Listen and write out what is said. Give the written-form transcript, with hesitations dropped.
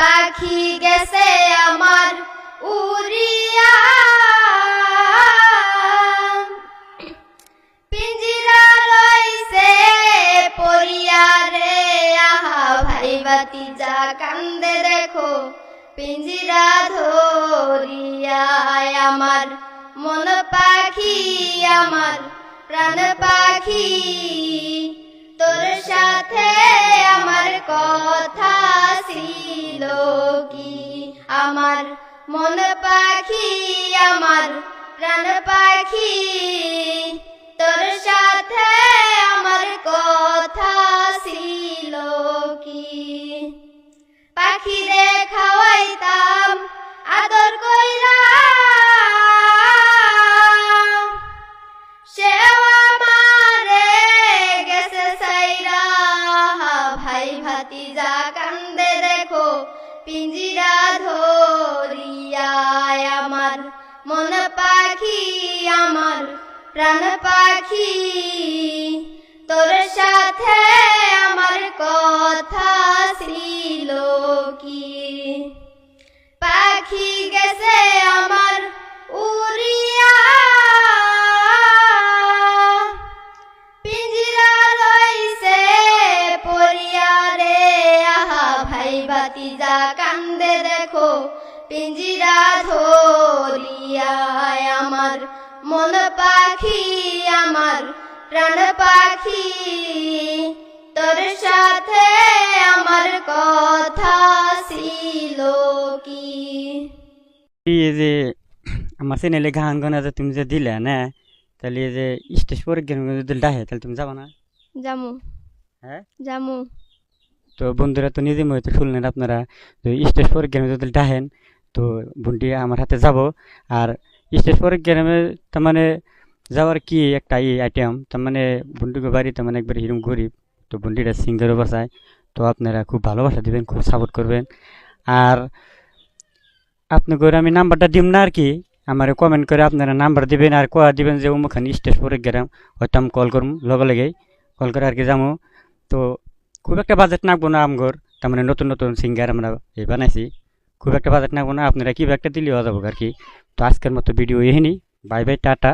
পাখি গেছে আমার উড়িয়া, পিঞ্জিরা লইছে পরিয়া রে আহা ভাই ভাতিজা কান্দে দেখো পিঞ্জিরা ধরিয়া। আমার মন পাখি আমার প্রাণ পাখি, তোর সাথে আমার কথা ছিল কি। আমার মন পাখি আমার প্রাণ পাখি, তোর সাথে আমার কথা ছিল কি। পাখিরে খাওয়াইতাম আদর কইরা, সেও আমারে গেছে সাইরা। ভাই ভাতিজা কান্দে দেখো পিঞ্জিরা ধরিয়া। আমার মন পাখি আমার প্রাণ পাখি, তোর সাথে আমার কথা ছিল কি। পাখি গেছে আমার উড়িয়া, পিঞ্জিরা লইছে পরিয়া রে আহা ভাই ভাতিজা কান্দে দেখো পিঞ্জিরা ধরিয়া। আমার মন পাখি আমার প্রাণ পাখি, তোর সাথে আমার কথা ছিল কি। এই যে আমার চ্যানেলে গান গানা যে তুমি যে দিলে না, তাহলে এই যে স্টেজ পরীক্ষা যদি ডাহে তাহলে তুমি যাবা না? জামু। হ্যাঁ জামু। তো বন্ধুরা তো নিজে মতো শুনলেন আপনারা, তো স্টেজ পরীক্ষা যদি ডাহেন তো বোনটি আমার হাতে যাব। আর স্টেজ পরীক্ষা তার মানে যাওয়ার কি একটা আইটেম, তার মানে বন্ধুকে বাড়ি তার মানে একবার হিরম গরিব, তো বন্ধুটা সিঙ্গারও বাসায়। তো আপনারা খুব ভালোবাসা দিবেন, খুব সাপোর্ট করবেন। আর আপনাকে আমি নাম্বারটা দিব না আর কি, আমার কমেন্ট করে আপনারা নাম্বার দিবেন আর কোয়া দিবেন যে অমুখানে স্টেজ পরীক্ষা, হয়তো আমি কল করুম লগে লেগেই কল করে আর কি যাবো। তো খুব একটা বাজেট নাকবো না আমগর, তার মানে নতুন নতুন সিঙ্গার আমরা এই বানাইছি, খুব একটা বাজেট নাকবো না, আপনারা কি একটা দিলেও যাবো আর কি। তো আজকের মতো ভিডিও এখানেই, বাই বাই, টাটা।